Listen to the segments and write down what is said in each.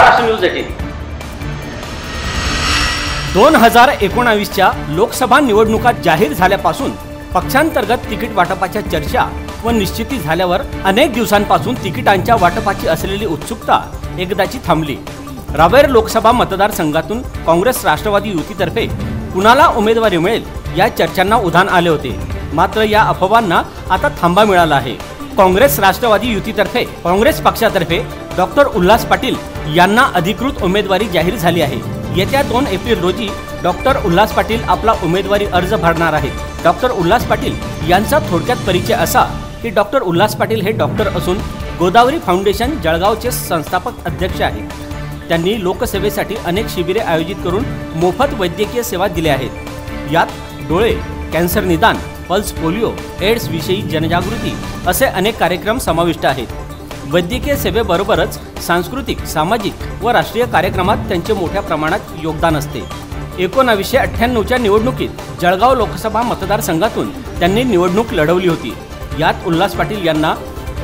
Maharashtra news 18। 2019च्या Lok Sabha निवडणुका जाहीर झाल्यापासून पक्षांतर्गत तिकीट वाटपाच्या चर्चा व निश्चिती झाल्यावर अनेक दिवसांपासून तिकिटांच्या वाटपाची असलेली उत्सुकता एकदाची थांबली। रावेर लोकसभा मतदारसंघातून काँग्रेस राष्ट्रवादी युतीतर्फे कुणाला उमेदवारी मिळेल या चर्चांना उधाण आले होते। मात्र या अफवांना आता थांबा मिळाला आहे। काँग्रेस राष्ट्रवादी युतीतर्फे काँग्रेस पक्षातर्फे डॉक्टर उल्हास पाटील यांना अधिकृत उमेदवारी जाहीर झाली आहे। येत्या 2 एप्रिल रोजी डॉक्टर उल्हास पाटील आपला उमेदवारी अर्ज भरणार आहेत। डॉक्टर उल्हास पाटील यांचा थोडक्यात परिचय असा की डॉक्टर उल्हास पाटील हे डॉक्टर असून गोदावरी फाउंडेशन जळगावचे संस्थापक अध्यक्ष आहेत। त्यांनी लोकसेवेसाठी अनेक शिबिरे आयोजित करून मोफत वैद्यकीय सेवा दिल्या आहेत। यात डोळे, कॅन्सर निदान, पल्स पोलिओ, एड्स विषयी जनजागृती असे अनेक कार्यक्रम समाविष्ट आहेत। वैद्यकीय सेवेबरोबरच सांस्कृतिक, सामाजिक व राष्ट्रीय कार्यक्रमात त्यांचे मोठ्या प्रमाणात योगदान असते। 1998च्या निवडणुकीत जळगाव लोकसभा मतदारसंघातून त्यांनी निवडणूक लढवली होती। यात उल्हास पाटील यांना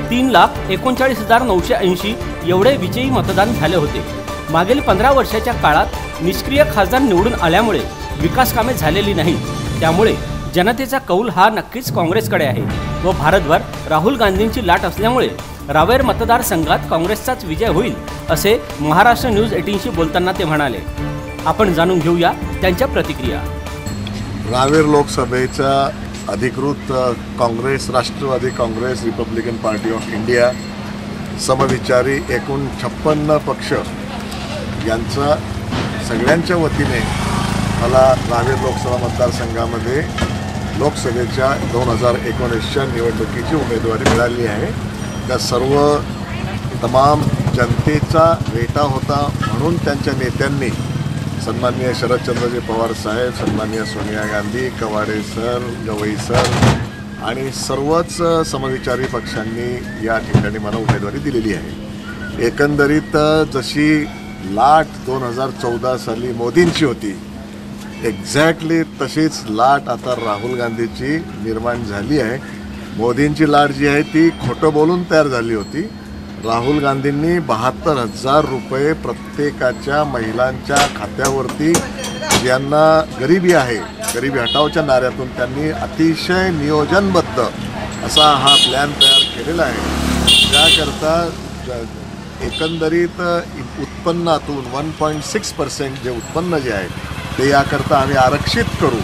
3,39,980 एवढे विजयी मतदान झाले होते। मागील 15 वर्षाच्या काळात निष्क्रिय खासदार निवडून आल्यामुळे विकास कामे झालेली नाहीत। त्यामुळे जनतेचा कौल हा नक्कीच काँग्रेसकडे आहे व भारतभर राहुल गांधींची लाट असल्यामुळे रावेर मतदारसंघात काँग्रेसचाच विजय होईल असे महाराष्ट्र न्यूज 18शी बोलताना ते म्हणाले। आपण जाणून घेऊया त्यांच्या प्रतिक्रिया। रावेर लोकसभेचा अधिकृत काँग्रेस, राष्ट्रवादी Congress, Republican Party of India समविचारी एकूण 56 पक्ष यांचा सगळ्यांच्या वतीने मला रावेर लोकसभा मतदारसंघामध्ये लोकसभेच्या 2019च्या निवडणुकीची उमेदवारी मिळाली आहे। त्या सर्व तमाम जनतेचा वेटा होता म्हणून त्यांच्या नेत्यांनी सन्माननीय शरदचंद्रजी पवार साहेब, सन्माननीय सोनिया गांधी, कवाडे सर, गवई सर आणि सर्वच समविचारी पक्षांनी या ठिकाणी मला उमेदवारी दिलेली आहे। एकंदरीत जशी लाट 2014 साली मोदींची होती, एक्झॅक्टली तशीच लाट आता राहुल गांधीची निर्माण झाली आहे। मोदींची लाट जी आहे ती खोटं बोलून तयार झाली होती। राहुल गांधींनी 72,000 रुपये प्रत्येकाच्या महिलांच्या खात्यावरती, ज्यांना गरिबी आहे, गरिबी हटावच्या नाऱ्यातून त्यांनी अतिशय नियोजनबद्ध असा हा प्लॅन तयार केलेला आहे। त्याकरता एकंदरीत उत्पन्नातून 1.6% जे उत्पन्न जे आहे ते याकरता आम्ही आरक्षित करू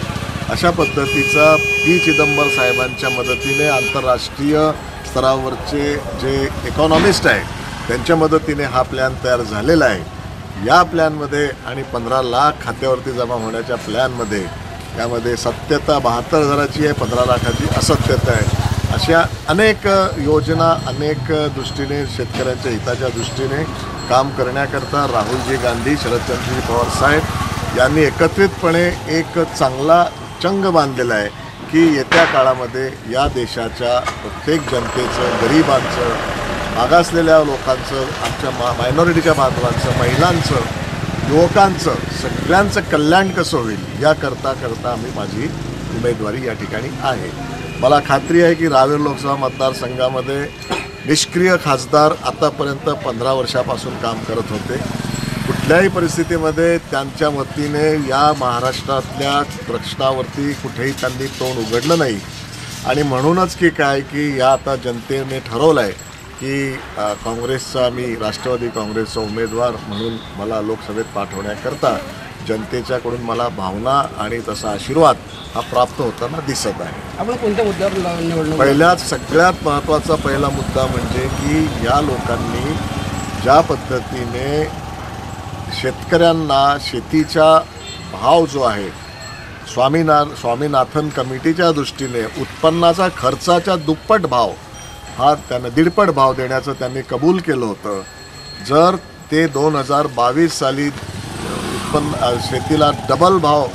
अशा पद्धतीचा पी चिदंबर साहेबांच्या मदतीने आंतरराष्ट्रीय स्तरावरचे जे इकॉनॉमिस्ट आहे त्यांच्या मदतीने हा प्लॅन तयार झालेला आहे। या प्लॅनमध्ये आणि 15 लाख खात्यावरती जमा होण्याच्या प्लॅनमध्ये यामध्ये सत्यता 72,000ची आहे, 15 लाखाची असत्यता आहे। अशा अनेक योजना, अनेक दृष्टीने शेतकऱ्यांच्या हिताच्या दृष्टीने काम करण्याकरता राहुलजी गांधी, शरदचंद्रजी पवार साहेब यांनी एकत्रितपणे एक चांगला चंग बांधलेला आहे की येत्या काळामध्ये या देशाच्या प्रत्येक जनतेचं, गरिबांचं, मागासलेल्या लोकांचं, आमच्या मायनॉरिटीच्या बांधवांचं, महिलांचं, युवकांचं, सगळ्यांचं कल्याण कसं होईल याकरता आम्ही माझी उमेदवारी या ठिकाणी आहे। मला खात्री आहे की रावेर लोकसभा मतदारसंघामध्ये निष्क्रिय खासदार आतापर्यंत 15 वर्षापासून काम करत होते। कुठल्याही परिस्थितीमध्ये त्यांच्या वतीने या महाराष्ट्रातल्या प्रश्नावरती कुठेही त्यांनी तोंड उघडलं नाही आणि म्हणूनच की काय की या आता जनतेने ठरवलं आहे की काँग्रेसचा, मी राष्ट्रवादी काँग्रेसचा उमेदवार म्हणून मला लोकसभेत पाठवण्याकरता जनतेच्याकडून मला भावना आणि तसा आशीर्वाद हा प्राप्त होताना दिसत आहे। आपण कोणत्या मुद्द्यावर निवडणूक? सगळ्यात महत्त्वाचा पहिला मुद्दा म्हणजे की या लोकांनी ज्या पद्धतीने शेतकऱ्यांना शेतीचा भाव जो आहे स्वामीनाथन कमिटीच्या दृष्टीने उत्पन्नाचा खर्चाच्या दुप्पट भाव हा त्यांना 1.5 भाव देण्याचं त्यांनी कबूल केलं होतं। जर ते 2022 साली शेतीला डबल भाव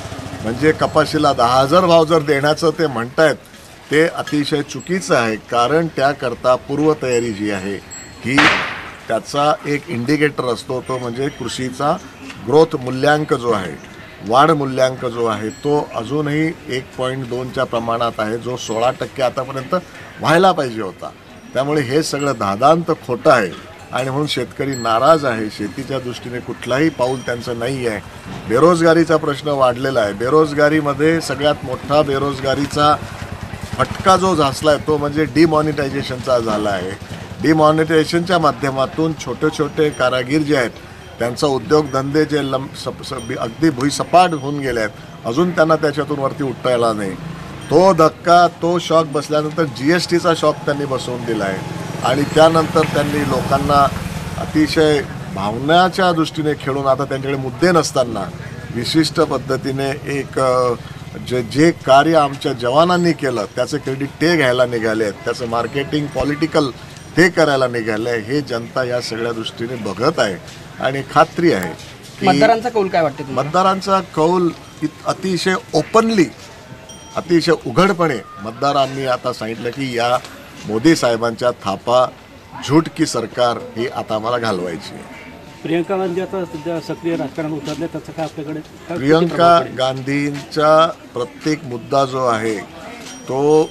म्हणजे कपाशीला 10,000 भाव जर देण्याचं ते म्हणतायत ते अतिशय चुकीचं आहे। कारण त्याकरता पूर्वतयारी जी आहे ही त्याचा एक इंडिकेटर असतो, तो म्हणजे कृषीचा ग्रोथ मूल्यांक जो आहे, वाढ मूल्यांक जो आहे तो अजूनही 1.2च्या प्रमाणात आहे, जो 16% आतापर्यंत व्हायला पाहिजे होता। त्यामुळे हे सगळं दादांत खोटं आहे आणि म्हणून शेतकरी नाराज आहे. शेतीच्या दृष्टीने कुठलाही पाऊल त्यांचं नाही आहे. बेरोजगारीचा प्रश्न वाढलेला आहे. बेरोजगारीमध्ये सगळ्यात मोठा बेरोजगारीचा फटका जो झासला आहे तो म्हणजे डिमॉनिटायझेशनचा झाला आहे. डिमॉनिटायझेशनच्या माध्यमातून छोटे छोटे कारागीर जे आहेत त्यांचा उद्योगधंदे जे अगदी भुईसपाट होऊन गेले आहेत, अजून त्यांना त्याच्यातून वरती उठता नाही. तो धक्का, तो शॉक बसल्यानंतर GSTचा शॉक त्यांनी बसवून दिला आहे. आणि त्यानंतर त्यांनी लोकांना अतिशय भावनाच्या दृष्टीने खेळून आता त्यांच्याकडे मुद्दे नसताना विशिष्ट पद्धतीने एक जे कार्य आमच्या जवानांनी केलं त्याचं क्रेडिट ते घ्यायला निघाले आहेत, त्याचं मार्केटिंग पॉलिटिकल ते करायला निघालं आहे. हे जनता या सगळ्या दृष्टीने बघत आहे आणि खात्री आहे की मतदारांचा कौल काय वाटतं? मतदारांचा कौल अतिशय ओपनली, अतिशय उघडपणे मतदारांनी आता सांगितलं की या मोदी साहेबांच्या थापा झूट की सरकार ही आता आम्हाला घालवायची आहे. प्रियंका गांधी आता सध्या सक्रिय राजकारणात उतरले, त्याचं काय आपल्याकडे प्रियंका गांधींचा प्रत्येक मुद्दा जो आहे तो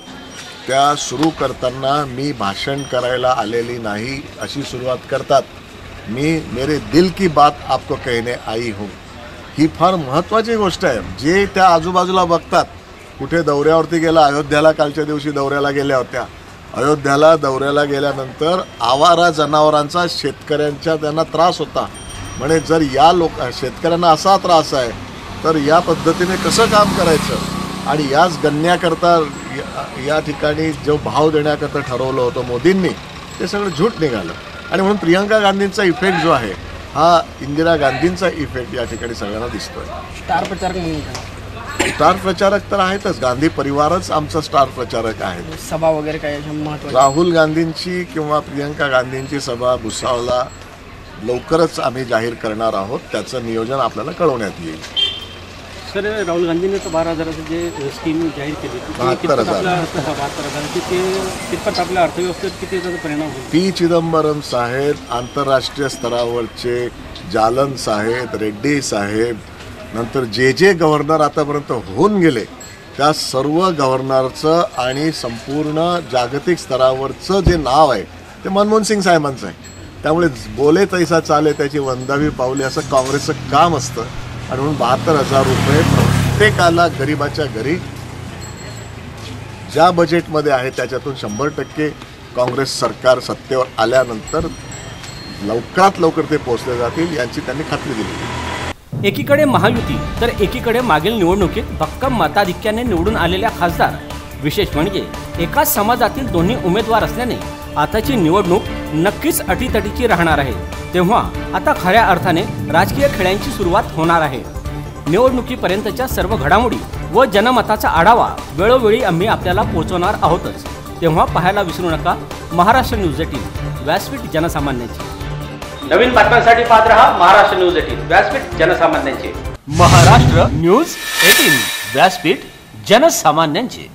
त्या सुरू करताना मी भाषण करायला आलेली नाही अशी सुरुवात करतात. मी मेरे दिल की बात आपको कहने आई हूँ. ही फार महत्त्वाची गोष्ट आहे. जे त्या आजूबाजूला बघतात, कुठे दौऱ्यावरती गेला, अयोध्याला कालच्या दिवशी दौऱ्याला गेल्या होत्या. अयोध्याला दौऱ्याला गेल्यानंतर आवारा जनावरांचा शेतकऱ्यांच्या त्यांना त्रास होता. म्हणजे जर या शेतकऱ्यांना असा त्रास आहे तर या पद्धतीने कसं काम करायचं. आणि याच गणण्याकरता या ठिकाणी जो भाव देण्याकरता ठरवलं होतं मोदींनी, ते सगळं झूट निघालं. आणि म्हणून प्रियंका गांधींचा इफेक्ट जो आहे हा इंदिरा गांधींचा इफेक्ट या ठिकाणी सगळ्यांना दिसतोय. स्टार प्रचारक म्हणून काय? स्टार प्रचारक तर आहेतच. गांधी परिवारच आमचा स्टार प्रचारक आहे. सभा वगैरे काय महत्त्वाची? राहुल गांधींची किंवा प्रियंका गांधींची सभा भुसावळला लवकरच आम्ही जाहीर करणार आहोत. त्याचं नियोजन आपल्याला कळवण्यात येईल. सर, राहुल गांधींनी तर 12,000चं जे स्कीम जाहीर केली, 72,000 कितपत आपल्या अर्थव्यवस्थेत किती त्याचा परिणाम होईल? पी चिदंबरम साहेब, आंतरराष्ट्रीय स्तरावरचे जालन साहेब, रेड्डी साहेब, नंतर जे गव्हर्नर आतापर्यंत होऊन गेले त्या सर्व गव्हर्नरचं आणि संपूर्ण जागतिक स्तरावरचं जे नाव आहे ते मनमोहन सिंग साहेबांचं आहे. त्यामुळे बोले तैसा चाले त्याची वंदावी पावले असं काँग्रेसचं काम असतं. आणि म्हणून 72,000 रुपये प्रत्येकाला गरिबाच्या घरी ज्या बजेटमध्ये आहे त्याच्यातून 100% काँग्रेस सरकार सत्तेवर आल्यानंतर लवकरात लवकर ते पोहोचले जातील यांची त्यांनी खात्री दिली. एकीकडे महायुती तर एकीकडे मागील निवडणुकीत भक्कम मताधिक्याने निवडून आलेल्या खासदार. विशेष म्हणजे एकाच समाजातील दोन्ही उमेदवार असल्याने आताची निवडणूक नक्कीच अटीतटीची राहणार आहे. तेव्हा आता खऱ्या अर्थाने राजकीय खेळांची सुरुवात होणार आहे. निवडणुकीपर्यंतच्या सर्व घडामोडी व जनमताचा आढावा वेळोवेळी आम्ही आपल्याला पोहोचवणार आहोतच. तेव्हा पाहायला विसरू नका महाराष्ट्र न्यूज 18 व्यासपीठ जनसामान्यांची. नवीन बातम्यांसाठी पाहत रहा महाराष्ट्र न्यूज 18 व्यासपीठ जनसामान्यांचे. महाराष्ट्र न्यूज 18 व्यासपीठ जनसामान्यांचे.